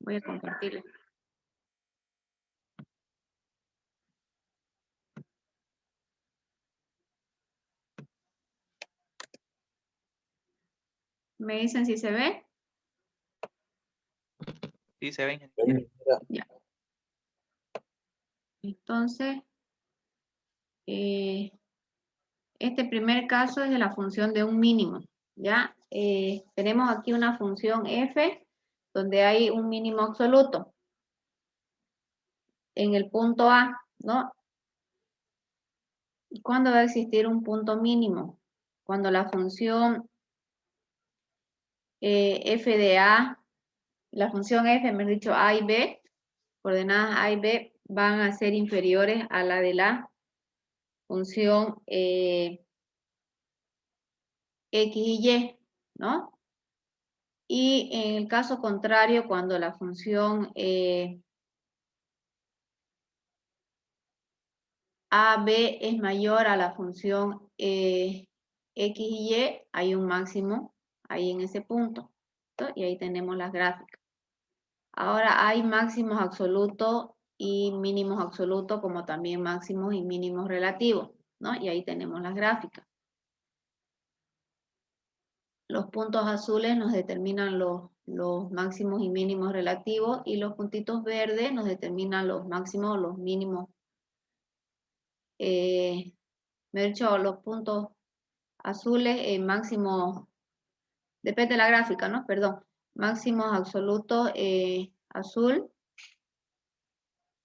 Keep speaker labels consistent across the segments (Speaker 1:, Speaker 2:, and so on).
Speaker 1: Voy a compartirle. ¿Me dicen si se ve?
Speaker 2: Sí, se ven. Ingeniera.
Speaker 1: Ya. Entonces, este primer caso es de la función de un mínimo, ¿ya? Tenemos aquí una función f donde hay un mínimo absoluto en el punto A, ¿no? ¿Y cuándo va a existir un punto mínimo? Cuando la función f de A, la función f, me he dicho A y B, coordenadas A y B van a ser inferiores a la de la función X y Y, ¿no? Y en el caso contrario, cuando la función AB es mayor a la función X y Y, hay un máximo ahí en ese punto, ¿no? Y ahí tenemos las gráficas. Ahora hay máximos absolutos y mínimos absolutos, como también máximos y mínimos relativos, ¿no? Y ahí tenemos las gráficas. Los puntos azules nos determinan los máximos y mínimos relativos y los puntitos verdes nos determinan los máximos o los mínimos. Me he dicho los puntos azules, máximos, depende de la gráfica, ¿no? Perdón, máximos absolutos azul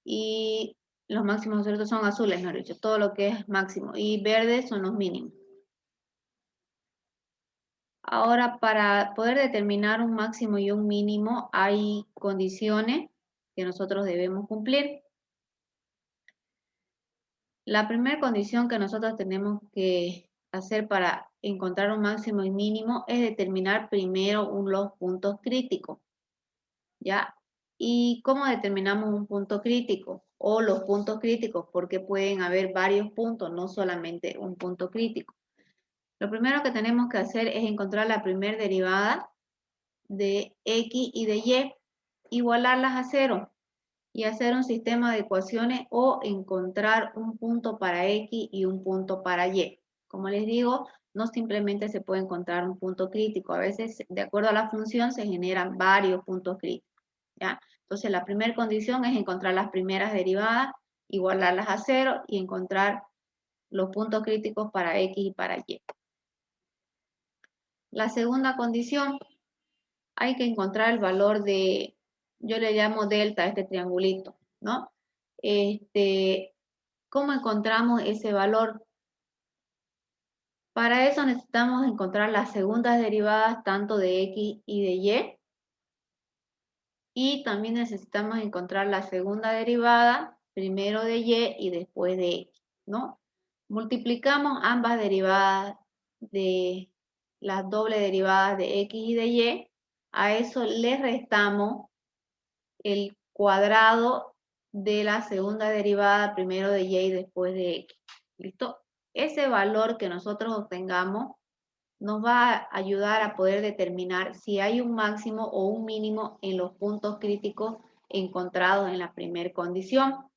Speaker 1: y los máximos absolutos son azules, me he dicho, todo lo que es máximo y verdes son los mínimos. Ahora, para poder determinar un máximo y un mínimo, hay condiciones que nosotros debemos cumplir. La primera condición que nosotros tenemos que hacer para encontrar un máximo y mínimo es determinar primero los puntos críticos, ¿ya? ¿Y cómo determinamos un punto crítico? O los puntos críticos, porque pueden haber varios puntos, no solamente un punto crítico. Lo primero que tenemos que hacer es encontrar la primera derivada de X y de Y, igualarlas a 0 y hacer un sistema de ecuaciones o encontrar un punto para X y un punto para Y. Como les digo, no simplemente se puede encontrar un punto crítico, a veces de acuerdo a la función se generan varios puntos críticos, ¿ya? Entonces la primera condición es encontrar las primeras derivadas, igualarlas a 0 y encontrar los puntos críticos para X y para Y. La segunda condición, hay que encontrar el valor de, yo le llamo delta a este triangulito, ¿no? ¿Cómo encontramos ese valor? Para eso necesitamos encontrar las segundas derivadas tanto de X y de Y. Y también necesitamos encontrar la segunda derivada, primero de Y y después de X, ¿no? Multiplicamos ambas derivadas de las dobles derivadas de X y de Y. A eso le restamos el cuadrado de la segunda derivada, primero de Y y después de X. ¿Listo? Ese valor que nosotros obtengamos nos va a ayudar a poder determinar si hay un máximo o un mínimo en los puntos críticos encontrados en la primera condición.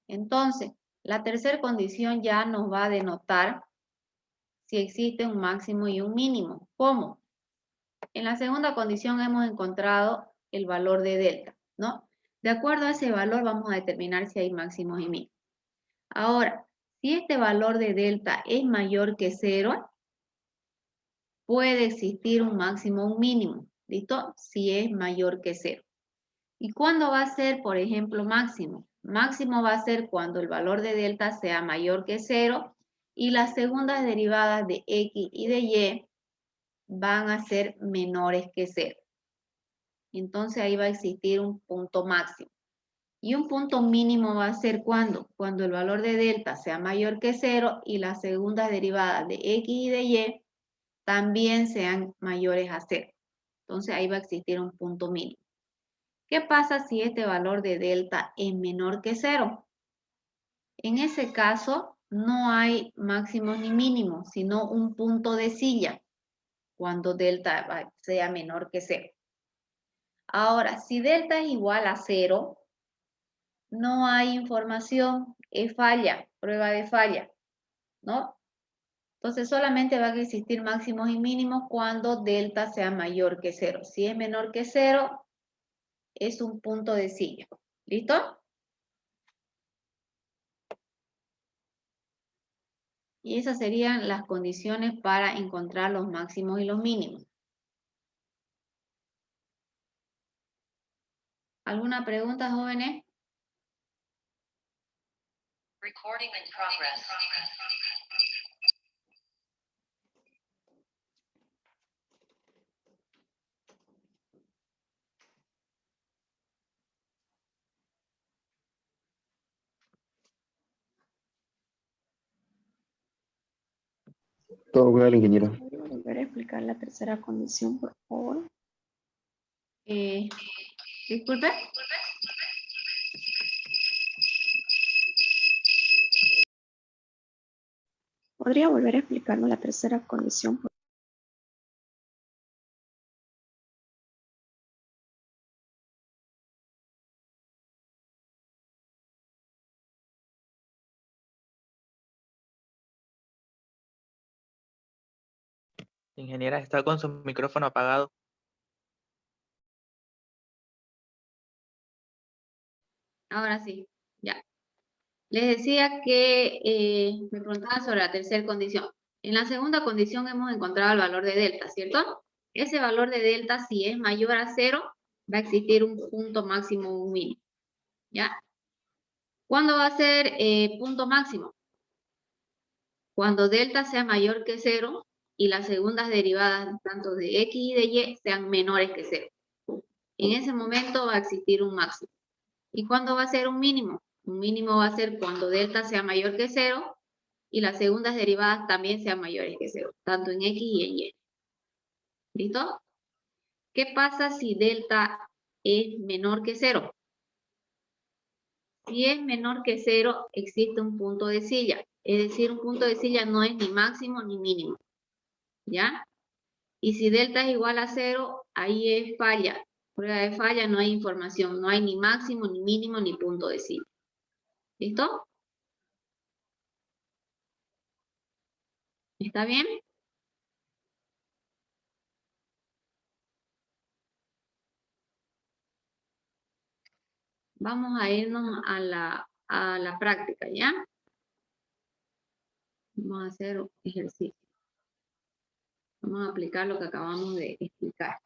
Speaker 1: Entonces, la tercera condición ya nos va a denotar si existe un máximo y un mínimo. ¿Cómo? En la segunda condición hemos encontrado el valor de delta, ¿no? De acuerdo a ese valor vamos a determinar si hay máximos y mínimos. Ahora, si este valor de delta es mayor que 0, puede existir un máximo o un mínimo, ¿listo? Si es mayor que 0. ¿Y cuándo va a ser, por ejemplo, máximo? Máximo va a ser cuando el valor de delta sea mayor que 0 y las segundas derivadas de X y de Y van a ser menores que 0. Entonces ahí va a existir un punto máximo. Y un punto mínimo va a ser ¿cuándo? Cuando el valor de delta sea mayor que 0 y las segundas derivadas de X y de Y también sean mayores a 0. Entonces ahí va a existir un punto mínimo. ¿Qué pasa si este valor de delta es menor que 0? En ese caso no hay máximos ni mínimos, sino un punto de silla cuando delta sea menor que 0. Ahora, si delta es igual a 0, no hay información, es falla, prueba de falla, ¿no? Entonces solamente van a existir máximos y mínimos cuando delta sea mayor que 0. Si es menor que 0, es un punto de silla. ¿Listo? Y esas serían las condiciones para encontrar los máximos y los mínimos. ¿Alguna pregunta, jóvenes?
Speaker 3: Recording in progress.
Speaker 4: Todo claro, ingeniero.
Speaker 5: ¿Puedo volver a explicar la tercera condición, por favor?
Speaker 1: Disculpe.
Speaker 5: ¿Podría volver a explicarnos la tercera condición, por
Speaker 2: Ingeniera, está con su micrófono apagado.
Speaker 1: Ahora sí, ya. Les decía que me preguntaban sobre la tercera condición. En la segunda condición hemos encontrado el valor de delta, ¿cierto? Ese valor de delta, si es mayor a 0, va a existir un punto máximo o un mínimo. ¿Ya? ¿Cuándo va a ser punto máximo? Cuando delta sea mayor que 0 y las segundas derivadas tanto de x y de y sean menores que 0. En ese momento va a existir un máximo. ¿Y cuándo va a ser un mínimo? Un mínimo va a ser cuando delta sea mayor que 0 y las segundas derivadas también sean mayores que 0, tanto en x y en y. ¿Listo? ¿Qué pasa si delta es menor que 0? Si es menor que 0, existe un punto de silla. Es decir, un punto de silla no es ni máximo ni mínimo. ¿Ya? Y si delta es igual a 0, ahí es falla. Prueba de falla, no hay información. No hay ni máximo, ni mínimo, ni punto de silla. ¿Listo? ¿Está bien? Vamos a irnos a la práctica, ¿ya? Vamos a hacer un ejercicio. Vamos a aplicar lo que acabamos de explicar.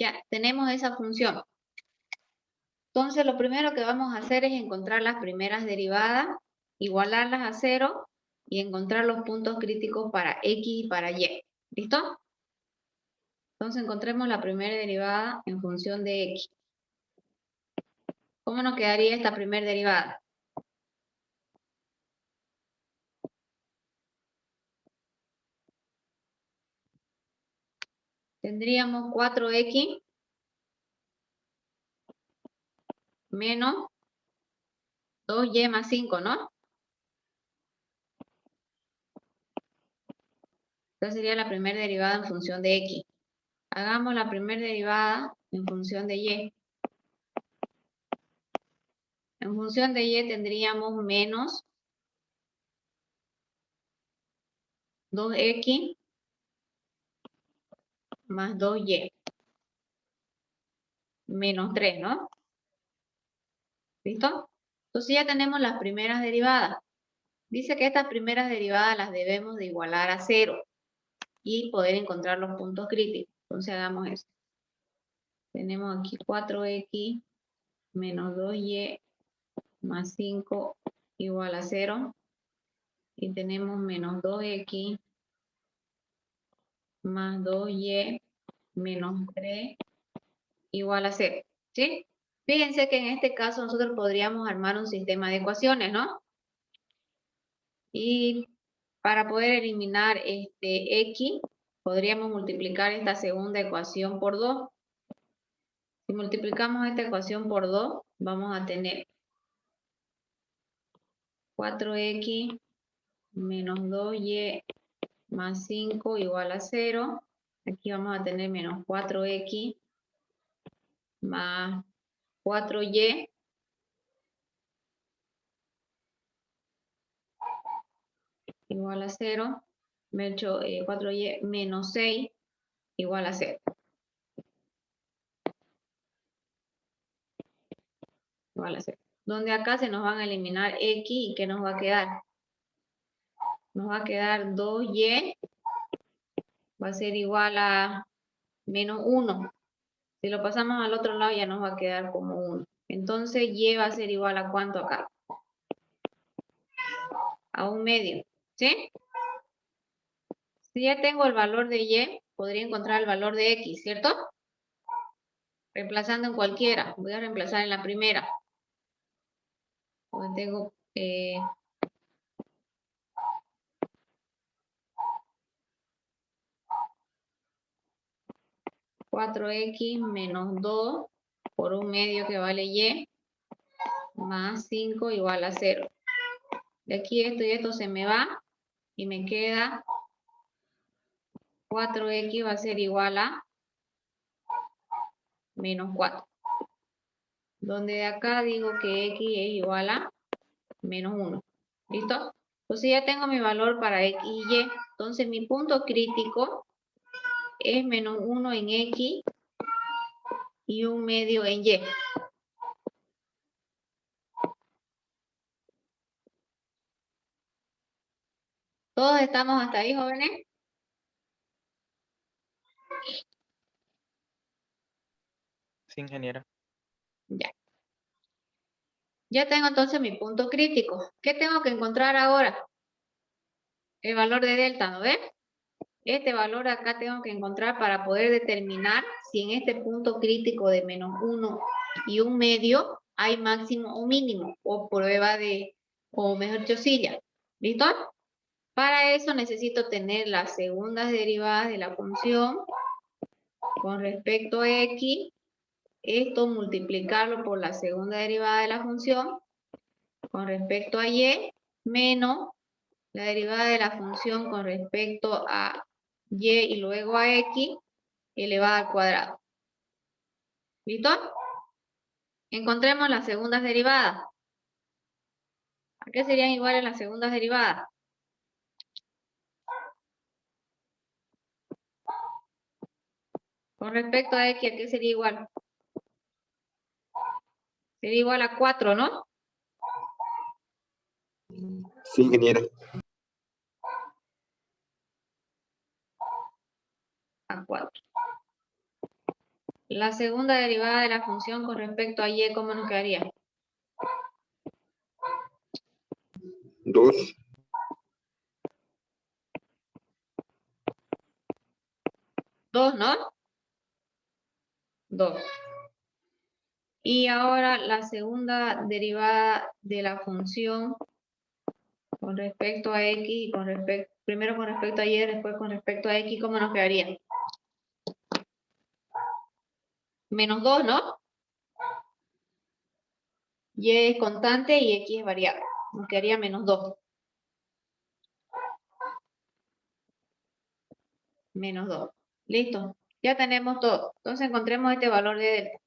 Speaker 1: Ya, tenemos esa función. Entonces, lo primero que vamos a hacer es encontrar las primeras derivadas, igualarlas a 0 y encontrar los puntos críticos para x y para y. ¿Listo? Entonces, encontremos la primera derivada en función de x. ¿Cómo nos quedaría esta primera derivada? Tendríamos 4x menos 2y más 5, ¿no? Esta sería la primera derivada en función de x. Hagamos la primera derivada en función de y. En función de y tendríamos menos 2x más 2y menos 3, ¿no? ¿Listo? Entonces ya tenemos las primeras derivadas. Dice que estas primeras derivadas las debemos de igualar a 0 y poder encontrar los puntos críticos. Entonces hagamos eso. Tenemos aquí 4x menos 2y más 5 igual a 0. Y tenemos menos 2x más 2y menos 3 igual a 0. ¿Sí? Fíjense que en este caso nosotros podríamos armar un sistema de ecuaciones, ¿no? Y para poder eliminar este x, podríamos multiplicar esta segunda ecuación por 2. Si multiplicamos esta ecuación por 2, vamos a tener 4x menos 2y más 5 igual a 0. Aquí vamos a tener menos 4x más 4y igual a 0. Me he hecho 4y menos 6 igual a 0. Igual a 0. Donde acá se nos van a eliminar x y ¿qué nos va a quedar? Nos va a quedar 2y va a ser igual a menos 1. Si lo pasamos al otro lado ya nos va a quedar como 1. Entonces y va a ser igual a ¿cuánto acá? A 1 medio. ¿Sí? Si ya tengo el valor de y, podría encontrar el valor de x, ¿cierto? Reemplazando en cualquiera. Voy a reemplazar en la primera. Pues tengo 4x menos 2 por 1 medio que vale y más 5 igual a 0. De aquí esto y esto se me va y me queda 4x va a ser igual a menos 4. Donde de acá digo que x es igual a menos 1. ¿Listo? Entonces ya tengo mi valor para x y y. Entonces mi punto crítico es menos 1 en x y 1 medio en y. ¿Todos estamos hasta ahí, jóvenes?
Speaker 2: Sí, ingeniera.
Speaker 1: Ya. Ya tengo entonces mi punto crítico. ¿Qué tengo que encontrar ahora? El valor de delta, ¿no ves? Este valor acá tengo que encontrar para poder determinar si en este punto crítico de menos 1 y 1 medio hay máximo o mínimo, o prueba de, o mejor dicho, silla. ¿Listo? Para eso necesito tener las segundas derivadas de la función con respecto a x. Esto multiplicarlo por la segunda derivada de la función con respecto a y menos la derivada de la función con respecto a y luego a x elevada al cuadrado. ¿Listo? Encontremos las segundas derivadas. ¿A qué serían iguales las segundas derivadas? Con respecto a x, ¿a qué sería igual? Sería igual a 4, ¿no?
Speaker 4: Sí, ingeniera.
Speaker 1: A 4. La segunda derivada de la función con respecto a y, ¿cómo nos quedaría?
Speaker 4: 2.
Speaker 1: 2, ¿no? 2. Y ahora la segunda derivada de la función con respecto a x y con respecto, primero con respecto a y, después con respecto a x, ¿cómo nos quedaría? Menos 2, ¿no? Y es constante y x es variable. Nos quedaría menos 2. Menos 2. Listo. Ya tenemos todo. Entonces encontremos este valor de delta.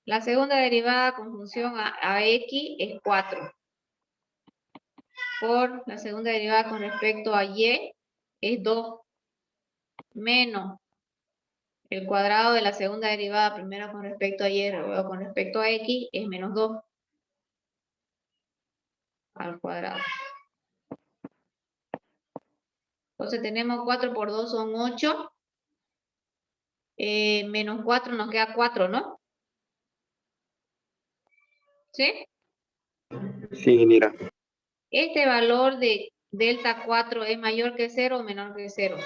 Speaker 1: La segunda derivada con función a x es 4. Por la segunda derivada con respecto a y es 2. Menos el cuadrado de la segunda derivada, primero con respecto a y, luego con respecto a x, es menos 2. al cuadrado. Entonces tenemos 4 por 2 son 8. Menos 4 nos queda 4, ¿no? ¿Sí?
Speaker 4: Sí, ingeniera.
Speaker 1: Este valor de delta 4 es mayor que 0 o menor que 0.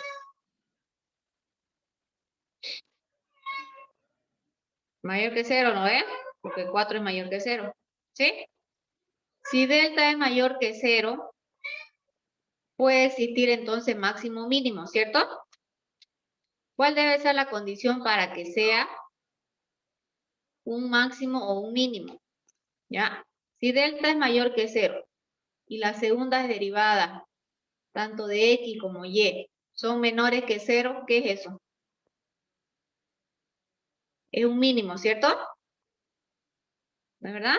Speaker 1: Mayor que 0, ¿no es? Porque 4 es mayor que 0. ¿Sí? Si delta es mayor que 0, puede existir entonces máximo mínimo, ¿cierto? ¿Cuál debe ser la condición para que sea un máximo o un mínimo? ¿Ya? Si delta es mayor que 0 y las segundas derivadas, tanto de x como y, son menores que 0, ¿qué es eso? Es un mínimo, ¿cierto? ¿No es verdad?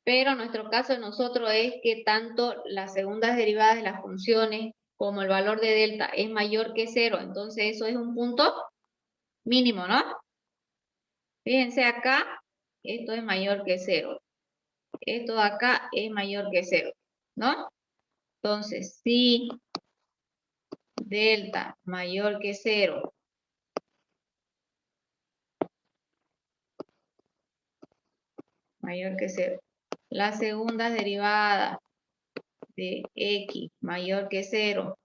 Speaker 1: Pero nuestro caso de nosotros es que tanto las segundas derivadas de las funciones como el valor de delta es mayor que 0. Entonces eso es un punto mínimo, ¿no? Fíjense acá, esto es mayor que 0. Esto de acá es mayor que 0, ¿no? Entonces, si delta mayor que 0, mayor que 0, la segunda derivada de x mayor que 0,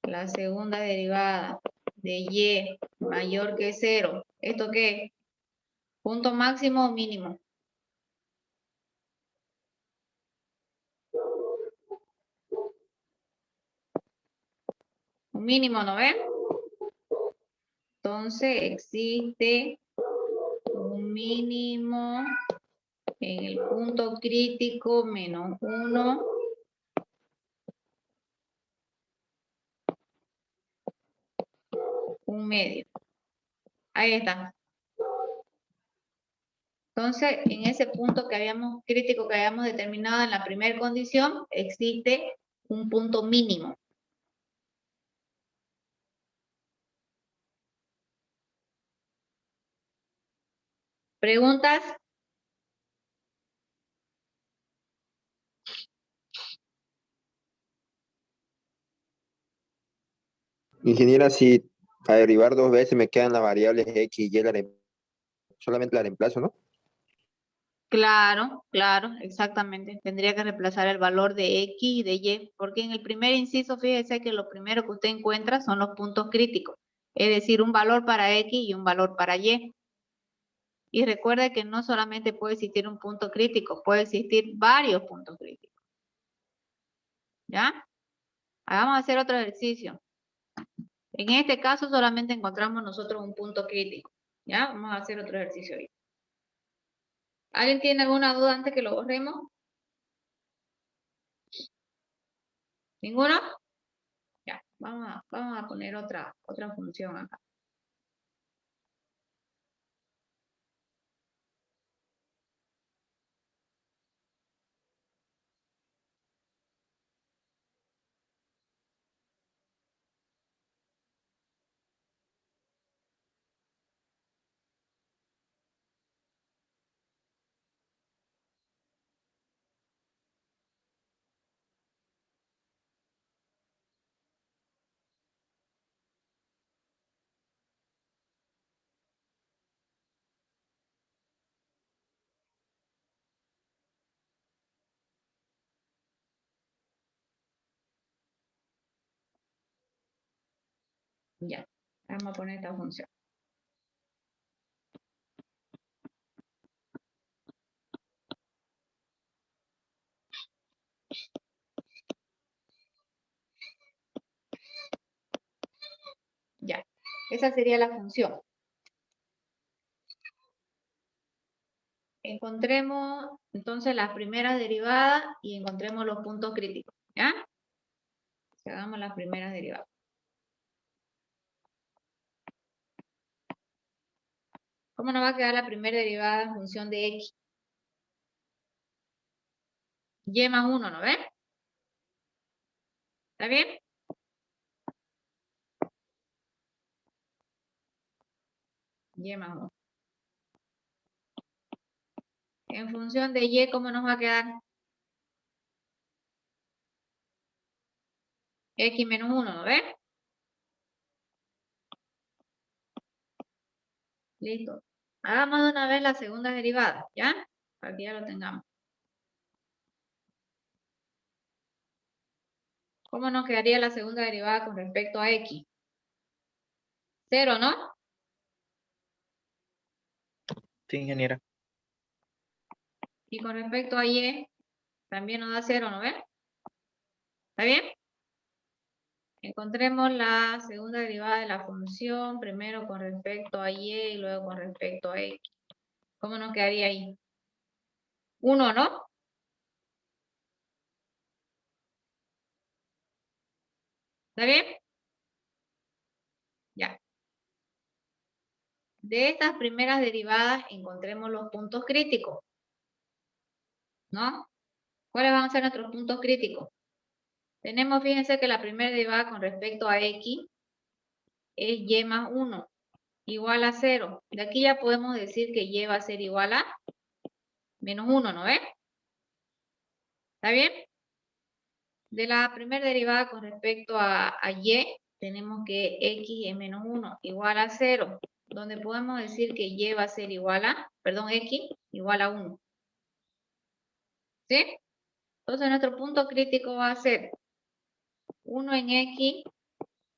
Speaker 1: la segunda derivada de y mayor que 0, ¿esto qué es? ¿Punto máximo o mínimo? Un mínimo, ¿no ven? Entonces existe un mínimo en el punto crítico menos 1 un medio. Ahí está. Entonces, en ese punto que habíamos crítico que habíamos determinado en la primera condición, existe un punto mínimo. ¿Preguntas?
Speaker 4: Ingeniera, si a derivar dos veces me quedan las variables x y y, solamente la reemplazo, ¿no?
Speaker 1: Claro, claro, exactamente. Tendría que reemplazar el valor de X y de Y, porque en el primer inciso, fíjese que lo primero que usted encuentra son los puntos críticos, es decir, un valor para X y un valor para Y. Y recuerde que no solamente puede existir un punto crítico, puede existir varios puntos críticos. ¿Ya? Vamos a hacer otro ejercicio. En este caso solamente encontramos nosotros un punto crítico. ¿Ya? Vamos a hacer otro ejercicio hoy. ¿Alguien tiene alguna duda antes que lo borremos? ¿Ninguno? Ya, vamos a poner otra función acá. Ya, vamos a poner esta función. Ya, esa sería la función. Encontremos entonces las primeras derivadas y encontremos los puntos críticos. ¿Ya? Hagamos las primeras derivadas. ¿Cómo nos va a quedar la primera derivada en función de X? Y más 1, ¿no ven? ¿Está bien? Y más 1. En función de y, ¿cómo nos va a quedar? X menos 1, ¿no ves? Listo. Hagamos de una vez la segunda derivada, ¿ya? Para que ya lo tengamos. ¿Cómo nos quedaría la segunda derivada con respecto a X? 0, ¿no?
Speaker 2: Sí, ingeniera.
Speaker 1: Y con respecto a Y, también nos da 0, ¿no ves? ¿Está bien? Encontremos la segunda derivada de la función, primero con respecto a Y y luego con respecto a X. ¿Cómo nos quedaría ahí? 1, ¿no? ¿Está bien? Ya. De estas primeras derivadas encontremos los puntos críticos, ¿no? ¿Cuáles van a ser nuestros puntos críticos? Tenemos, fíjense que la primera derivada con respecto a X es Y más 1, igual a 0. De aquí ya podemos decir que Y va a ser igual a menos 1, ¿no ves? ¿Está bien? De la primera derivada con respecto a Y, tenemos que X es menos 1, igual a 0, donde podemos decir que Y va a ser igual a, perdón, X igual a 1. ¿Sí? Entonces nuestro punto crítico va a ser 1 en X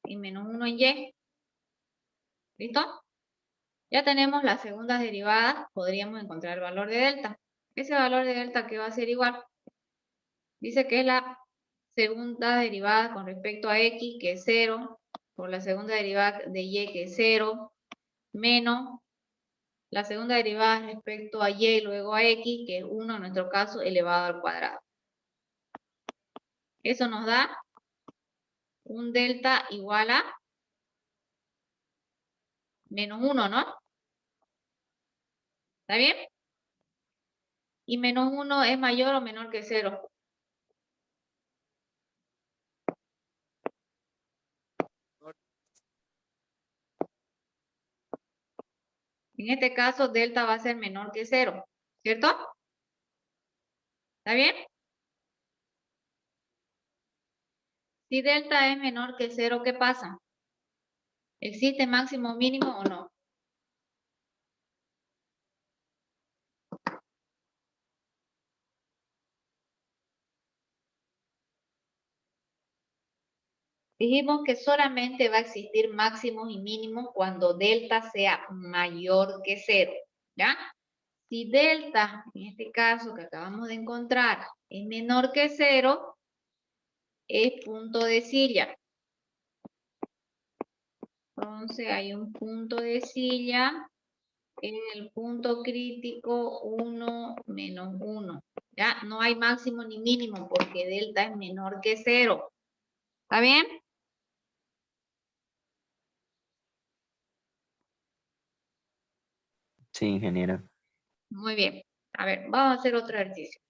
Speaker 1: y menos 1 en Y. ¿Listo? Ya tenemos las segundas derivadas, podríamos encontrar el valor de delta. Ese valor de delta que va a ser igual. Dice que es la segunda derivada con respecto a X, que es 0, por la segunda derivada de Y, que es 0, menos la segunda derivada respecto a Y y luego a X, que es 1 en nuestro caso, elevado al cuadrado. Eso nos da un delta igual a menos 1, ¿no? ¿Está bien? Y menos 1 es mayor o menor que 0. En este caso, delta va a ser menor que 0, ¿cierto? ¿Está bien? Si delta es menor que 0, ¿qué pasa? ¿Existe máximo o mínimo o no? Dijimos que solamente va a existir máximos y mínimos cuando delta sea mayor que 0, ¿ya? Si delta, en este caso que acabamos de encontrar, es menor que 0, es punto de silla. Entonces hay un punto de silla en el punto crítico 1 menos 1. ¿Ya? No hay máximo ni mínimo porque delta es menor que 0. ¿Está bien?
Speaker 6: Sí, ingeniera.
Speaker 1: Muy bien. A ver, vamos a hacer otro ejercicio.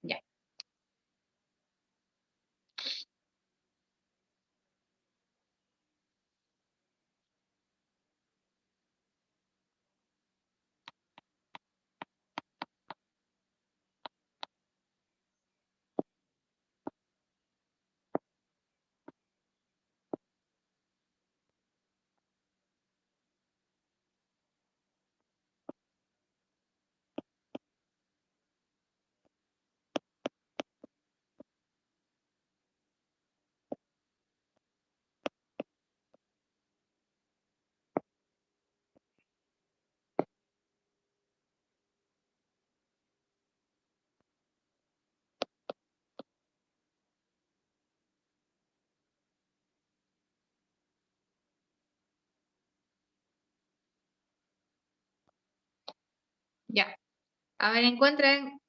Speaker 1: Ya. Ya. A ver, encuentren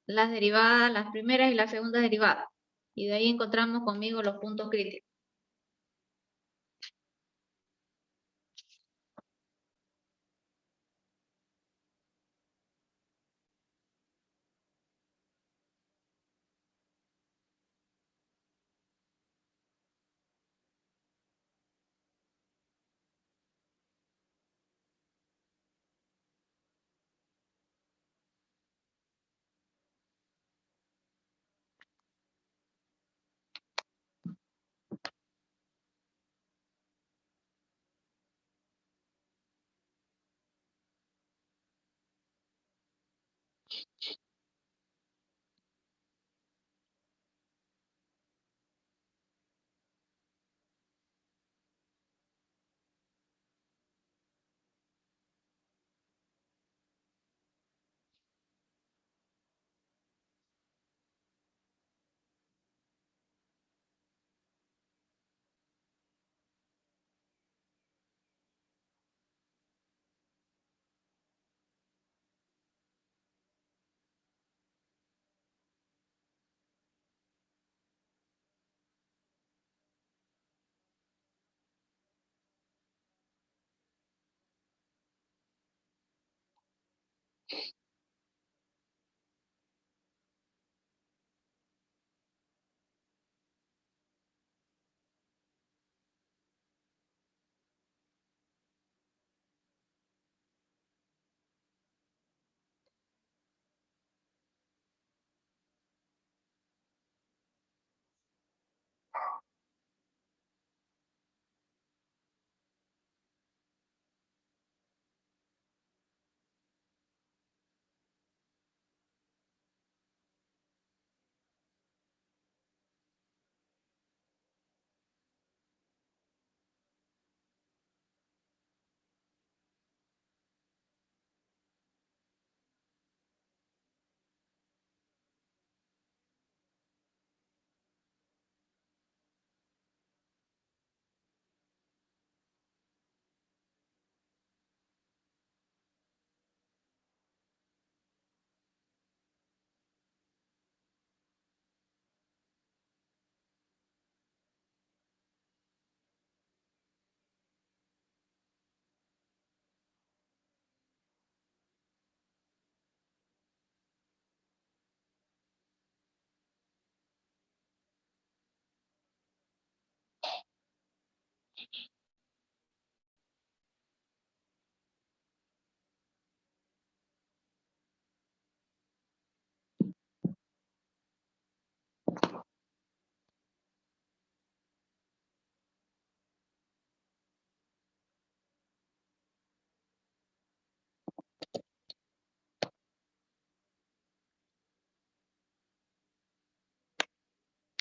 Speaker 1: las derivadas, las primeras y las segundas derivadas. Y de ahí encontramos conmigo los puntos críticos.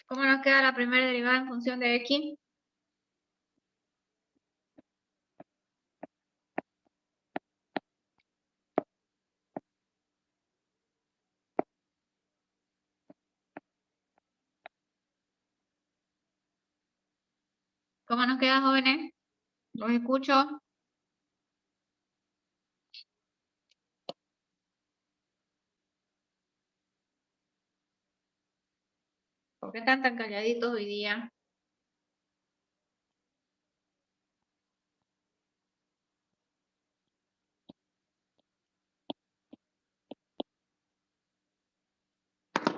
Speaker 1: ¿Cómo nos queda la primera derivada en función de x? ¿Cómo nos queda, jóvenes? ¿Los escucho? ¿Por qué están tan calladitos hoy día?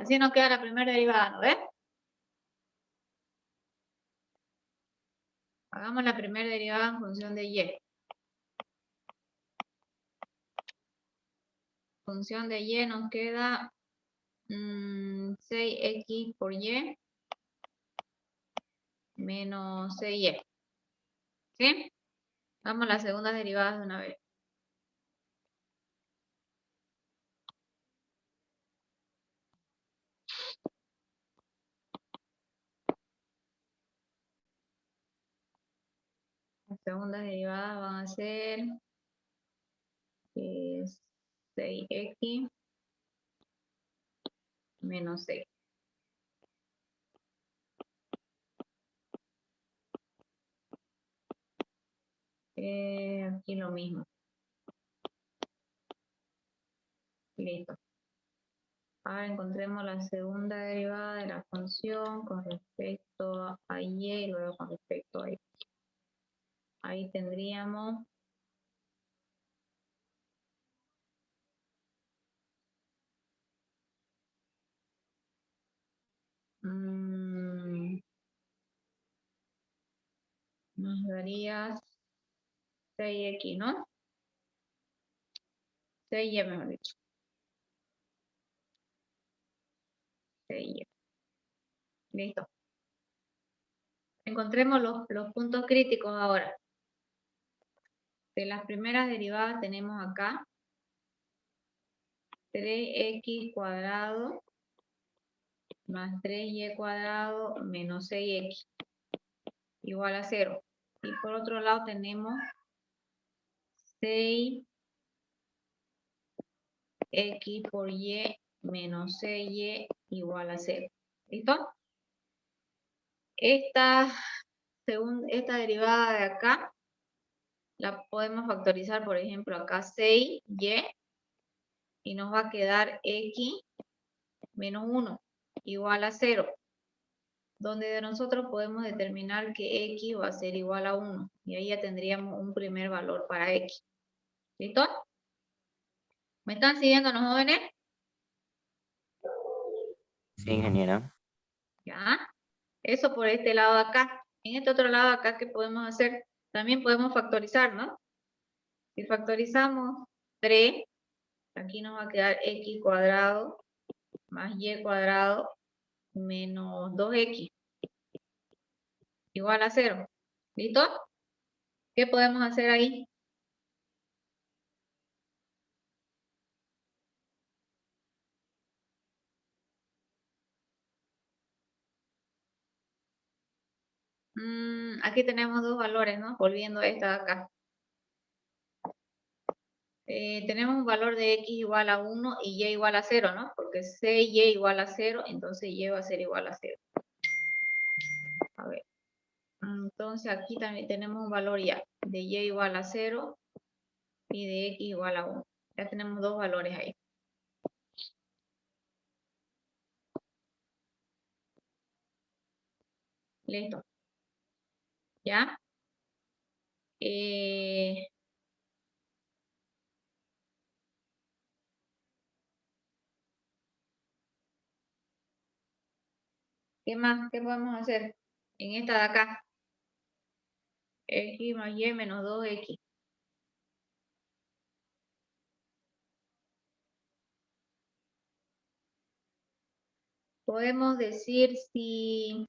Speaker 1: Así nos queda la primera derivada, ¿no ves? Hagamos la primera derivada en función de y. Función de y nos queda 6x por y menos 6y. ¿Sí? Vamos a las segundas derivadas de una vez. Las segundas derivadas van a ser 6x menos 6. Aquí lo mismo. Listo. Ahora encontremos la segunda derivada de la función con respecto a y y luego con respecto a x. Ahí tendríamos nos daría 6x, ¿no? 6y, mejor dicho. 6y. Listo. Encontremos los puntos críticos ahora. De las primeras derivadas tenemos acá 3x cuadrado más 3y cuadrado menos 6x igual a 0. Y por otro lado tenemos 6x por y menos 6y igual a 0. ¿Listo? Esta derivada de acá la podemos factorizar, por ejemplo, acá 6y y nos va a quedar x menos 1 igual a 0. Donde de nosotros podemos determinar que x va a ser igual a 1. Y ahí ya tendríamos un primer valor para x. ¿Listo? ¿Me están siguiendo los jóvenes?
Speaker 6: Sí, ingeniera.
Speaker 1: Ya. Eso por este lado de acá. En este otro lado de acá, ¿qué podemos hacer? También podemos factorizar, ¿no? Si factorizamos 3, aquí nos va a quedar x cuadrado más y cuadrado menos 2x igual a 0. ¿Listo? ¿Qué podemos hacer ahí? Aquí tenemos dos valores, ¿no? Volviendo a esta de acá. Tenemos un valor de x igual a 1 y y igual a 0, ¿no? Porque 6y igual a 0, entonces y va a ser igual a 0. A ver. Entonces aquí también tenemos un valor ya de y igual a 0 y de x igual a 1. Ya tenemos dos valores ahí. Listo. ¿Ya? ¿Qué más? ¿Qué podemos hacer en esta de acá? X más y menos 2x. Podemos decir si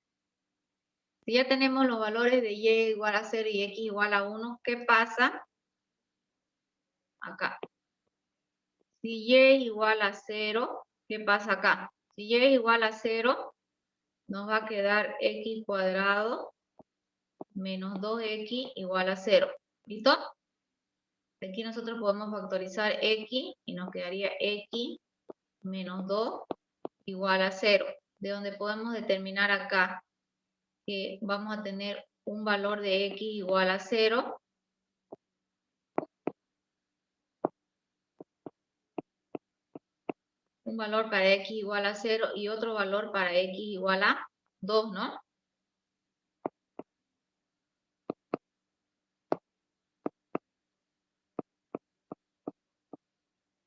Speaker 1: ya tenemos los valores de y igual a 0 y x igual a 1, ¿qué pasa? Acá. Si y igual a 0, ¿qué pasa acá? Si y igual a 0, nos va a quedar x cuadrado menos 2x igual a 0. ¿Listo? Aquí nosotros podemos factorizar x y nos quedaría x menos 2 igual a 0. De donde podemos determinar acá que vamos a tener un valor de x igual a 0. Un valor para x igual a 0 y otro valor para x igual a 2, ¿no?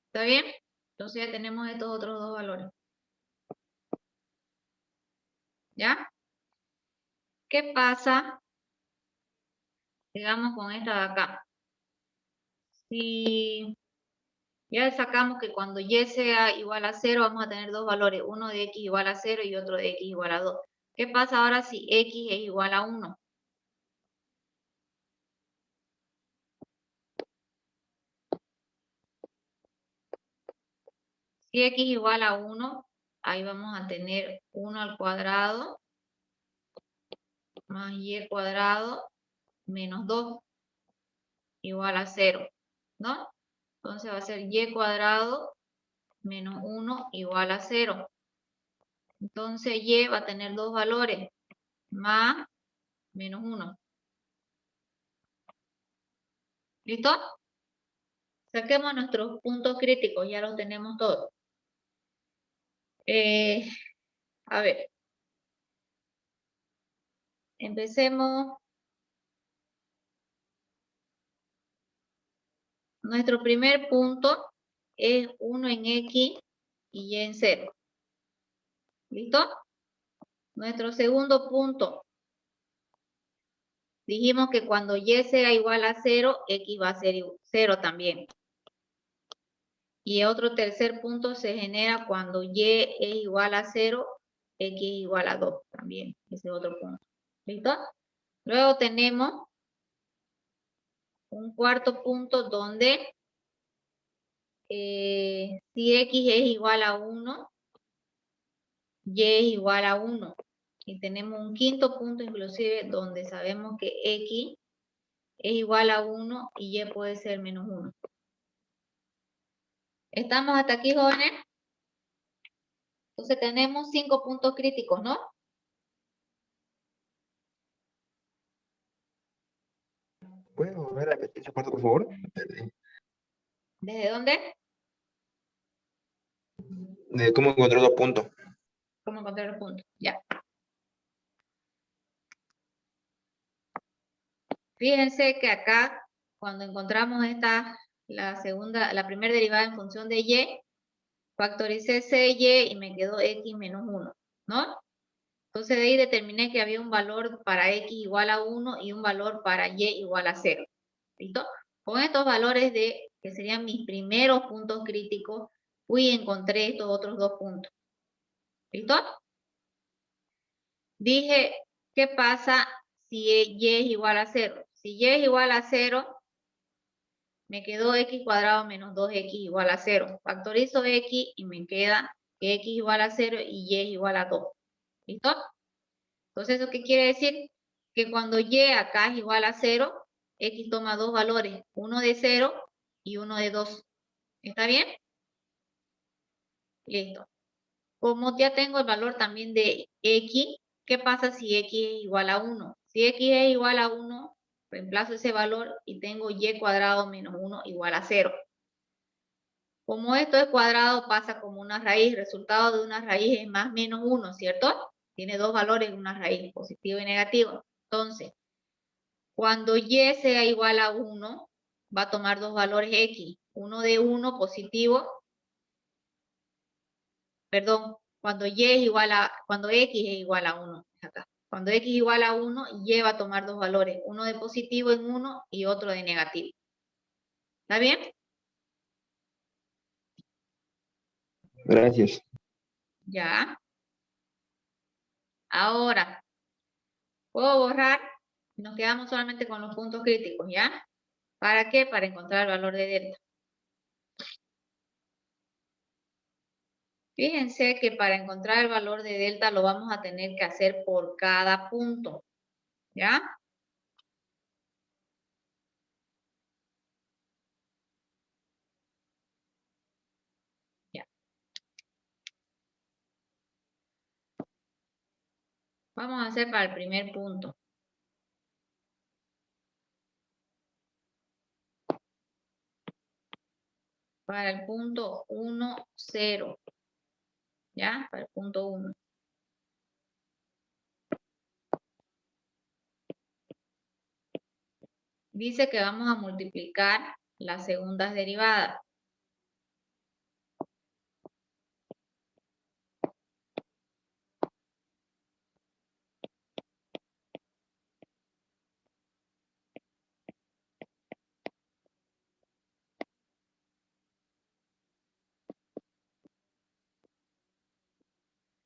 Speaker 1: ¿Está bien? Entonces ya tenemos estos otros dos valores. ¿Ya? ¿Qué pasa, digamos, con esta de acá? Si ya sacamos que cuando y sea igual a 0, vamos a tener dos valores, uno de x igual a 0 y otro de x igual a 2. ¿Qué pasa ahora si x es igual a 1? Si x igual a 1, ahí vamos a tener 1 al cuadrado más y cuadrado menos 2 igual a 0, ¿no? Entonces va a ser y cuadrado menos 1 igual a 0. Entonces y va a tener dos valores, más menos 1. ¿Listo? Saquemos nuestros puntos críticos, ya los tenemos todos. A ver. Empecemos. Nuestro primer punto es 1 en X y Y en 0. ¿Listo? Nuestro segundo punto. Dijimos que cuando Y sea igual a 0, X va a ser 0 también. Y otro tercer punto se genera cuando Y es igual a 0, X es igual a 2 también. Ese es otro punto. ¿Listo? Luego tenemos un cuarto punto donde si X es igual a 1, Y es igual a 1. Y tenemos un quinto punto inclusive donde sabemos que X es igual a 1 y Y puede ser menos 1. ¿Estamos hasta aquí, jóvenes? Entonces tenemos 5 puntos críticos, ¿no?
Speaker 4: ¿Puedo volver a repetir esa parte, por favor?
Speaker 1: ¿Desde dónde?
Speaker 4: De cómo encontrar los puntos.
Speaker 1: ¿Cómo encontrar los puntos? Ya. Fíjense que acá, cuando encontramos la primera derivada en función de Y, factoricé CY y me quedó X menos 1, ¿no? Entonces de ahí determiné que había un valor para X igual a 1 y un valor para Y igual a 0. ¿Listo? Con estos valores que serían mis primeros puntos críticos, fui y encontré estos otros dos puntos. ¿Listo? Dije, ¿qué pasa si Y es igual a 0? Si Y es igual a 0, me quedó X cuadrado menos 2X igual a 0. Factorizo X y me queda que X igual a 0 y Y es igual a 2. ¿Listo? Entonces, ¿eso qué quiere decir? Que cuando Y acá es igual a 0, X toma dos valores, uno de 0 y uno de 2. ¿Está bien? Listo. Como ya tengo el valor también de X, ¿qué pasa si X es igual a 1? Si X es igual a 1, reemplazo ese valor y tengo Y cuadrado menos 1 igual a 0. Como esto es cuadrado, pasa como una raíz. Resultado de una raíz es más menos 1, ¿cierto? Tiene dos valores en una raíz, positivo y negativo. Entonces, cuando Y sea igual a 1, va a tomar dos valores X. Uno de 1 positivo. Perdón, cuando X es igual a 1. Acá. Cuando X es igual a 1, Y va a tomar dos valores. Uno de positivo en 1 y otro de negativo. ¿Está bien?
Speaker 4: Gracias.
Speaker 1: Ya. Ahora, puedo borrar. Nos quedamos solamente con los puntos críticos, ¿ya? ¿Para qué? Para encontrar el valor de delta. Fíjense que para encontrar el valor de delta lo vamos a tener que hacer por cada punto, ¿ya? Ya. Vamos a hacer para el primer punto. Para el punto 1, 0. ¿Ya? Para el punto 1. Dice que vamos a multiplicar las segundas derivadas.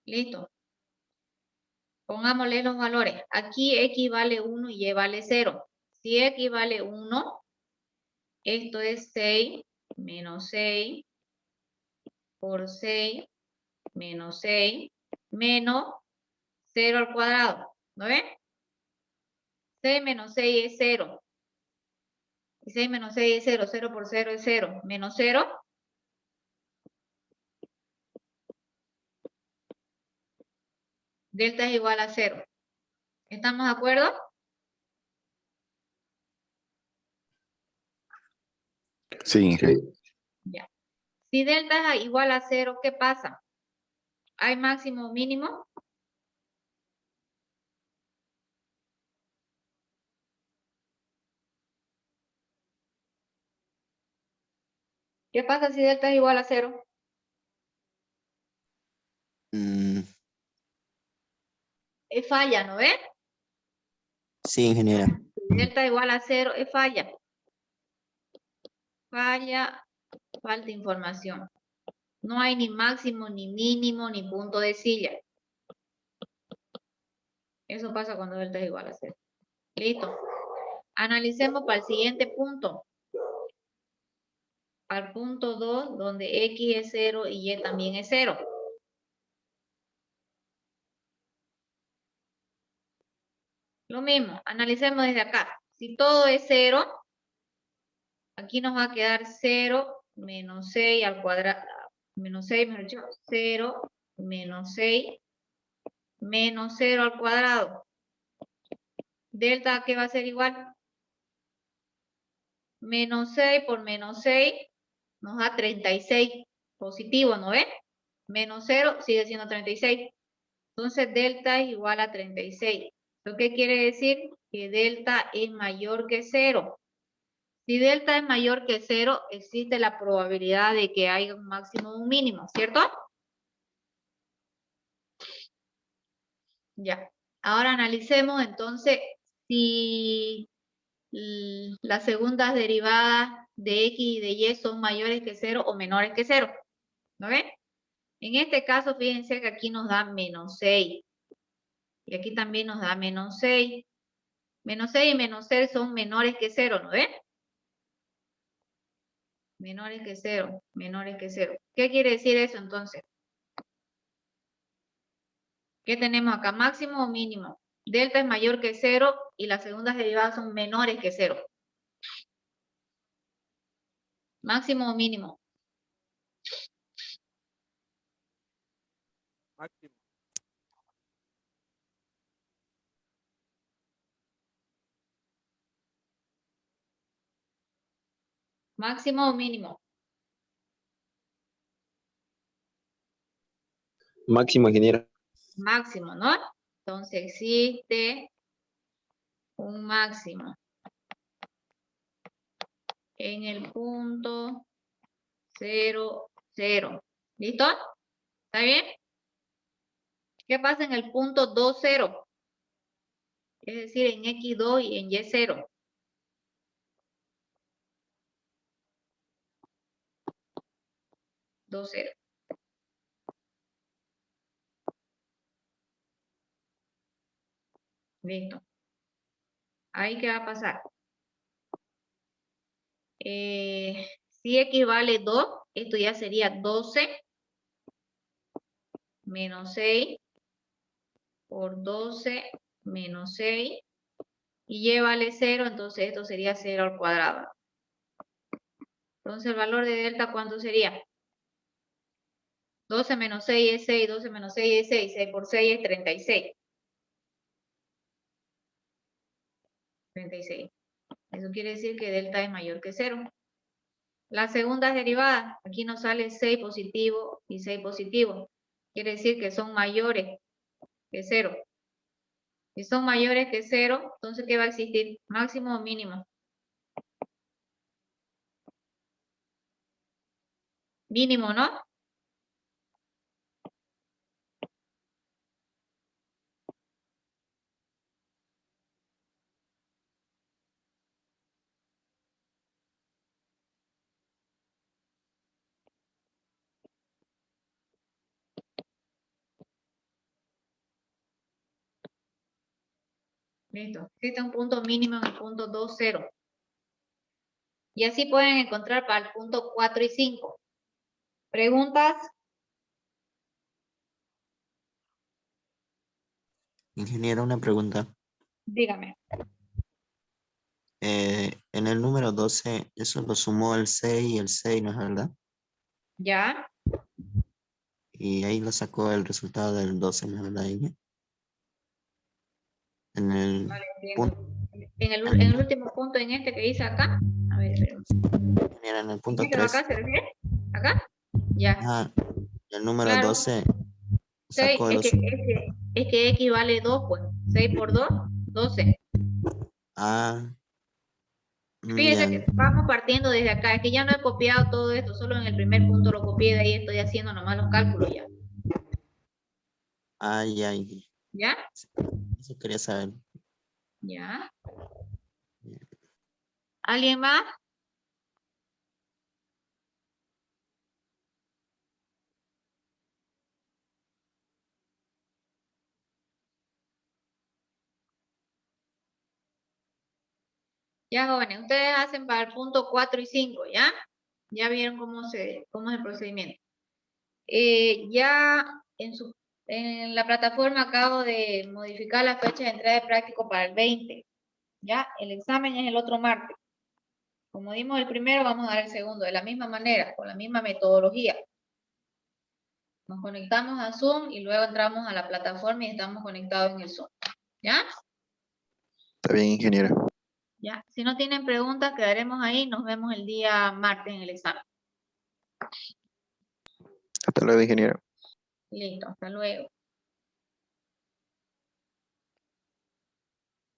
Speaker 1: Listo. Pongámosle los valores. Aquí X vale 1 y Y vale 0. Si X vale 1, esto es 6 menos 6 por 6 menos 6 menos 0 al cuadrado. ¿No ven? 6 menos 6 es 0. Y 6 menos 6 es 0. 0 por 0 es 0. Menos 0. Delta es igual a 0. ¿Estamos de acuerdo?
Speaker 7: Sí.
Speaker 4: Sí.
Speaker 1: Ya. Si delta es igual a 0, ¿qué pasa? ¿Hay máximo o mínimo? ¿Qué pasa si delta es igual a 0?
Speaker 6: Mm,
Speaker 1: Es falla, ¿no ves?
Speaker 6: sí, ingeniera.
Speaker 1: Si delta es igual a 0, es falla. Falla, falta información. No hay ni máximo, ni mínimo, ni punto de silla. Eso pasa cuando delta es igual a 0. Listo. Analicemos para el siguiente punto. Al punto 2, donde X es 0 y Y también es 0. Lo mismo, analicemos desde acá. Si todo es 0, aquí nos va a quedar 0 menos 6 al cuadrado. Menos 6, mejor dicho, 0 menos 6 menos 0 al cuadrado. Delta, ¿qué va a ser igual? Menos 6 por menos 6 nos da 36 positivo, ¿no ves? Menos 0 sigue siendo 36. Entonces, delta es igual a 36. ¿Lo que quiere decir? Que delta es mayor que 0. Si delta es mayor que 0, existe la probabilidad de que haya un máximo o un mínimo, ¿cierto? Ya. Ahora analicemos entonces si las segundas derivadas de X y de Y son mayores que 0 o menores que 0. ¿No ven? En este caso, fíjense que aquí nos da menos 6. Y aquí también nos da menos 6. Menos 6 y menos 6 son menores que 0, ¿no ven? Menores que 0, menores que 0. ¿Qué quiere decir eso entonces? ¿Qué tenemos acá? ¿Máximo o mínimo? Delta es mayor que 0 y las segundas derivadas son menores que 0. ¿Máximo o mínimo?
Speaker 2: Máximo.
Speaker 1: ¿Máximo o mínimo?
Speaker 4: Máximo, ingeniera.
Speaker 1: Máximo, ¿no? Entonces existe un máximo en el punto 0, 0. ¿Listo? ¿Está bien? ¿Qué pasa en el punto 2, 0? Es decir, en X2 y en Y0. Dos, 0. Listo. ¿Ahí qué va a pasar? Si X vale 2, esto ya sería 12 menos 6 por 12 menos 6. Y Y vale 0, entonces esto sería 0 al cuadrado. Entonces el valor de delta, ¿cuánto sería? 12 menos 6 es 6, 12 menos 6 es 6, 6 por 6 es 36. 36. Eso quiere decir que delta es mayor que 0. Las segundas derivadas, aquí nos sale 6 positivo y 6 positivo. Quiere decir que son mayores que 0. Si son mayores que 0, entonces ¿qué va a existir? ¿Máximo o mínimo? Mínimo, ¿no? Listo. Existe un punto mínimo en el punto 2, 0. Y así pueden encontrar para el punto 4 y 5. ¿Preguntas?
Speaker 6: Ingeniera, una pregunta.
Speaker 1: Dígame.
Speaker 6: En el número 12, eso lo sumó el 6 y el 6, ¿no es verdad?
Speaker 1: ¿Ya?
Speaker 6: Y ahí lo sacó el resultado del 12, ¿no es verdad, Inge? En el
Speaker 1: Vale,
Speaker 6: punto,
Speaker 1: entiendo. En el último punto, en este que dice acá. A ver,
Speaker 6: ingeniera, en el
Speaker 1: ¿en
Speaker 6: punto
Speaker 1: este de
Speaker 6: 3,
Speaker 1: acá se refiere? ¿Acá? Ya.
Speaker 6: el número
Speaker 1: Claro.
Speaker 6: 12
Speaker 1: 6,
Speaker 6: Sacó
Speaker 1: es que X vale 2, pues. 6 por 2, 12.
Speaker 6: Ah,
Speaker 1: Fíjense
Speaker 6: ya.
Speaker 1: que vamos partiendo desde acá. Es que ya no he copiado todo esto, solo en el primer punto lo copié, de ahí estoy haciendo nomás los cálculos ya.
Speaker 6: Ay,
Speaker 1: ¿Ya?
Speaker 6: eso quería saber.
Speaker 1: ¿Ya? ¿Alguien más? Ya, jóvenes, ustedes hacen para el punto 4 y 5, ¿ya? Ya vieron cómo es el procedimiento. Ya en la plataforma acabo de modificar la fecha de entrada de práctico para el 20. ¿Ya? El examen es el otro martes. Como dimos el primero, vamos a dar el segundo, de la misma manera, con la misma metodología. Nos conectamos a Zoom y luego entramos a la plataforma y estamos conectados en el Zoom. ¿Ya?
Speaker 4: Está bien, ingeniera.
Speaker 1: Ya. Si no tienen preguntas, quedaremos ahí. Nos vemos el día martes en el examen.
Speaker 4: Hasta luego, ingeniera.
Speaker 1: Listo, hasta luego.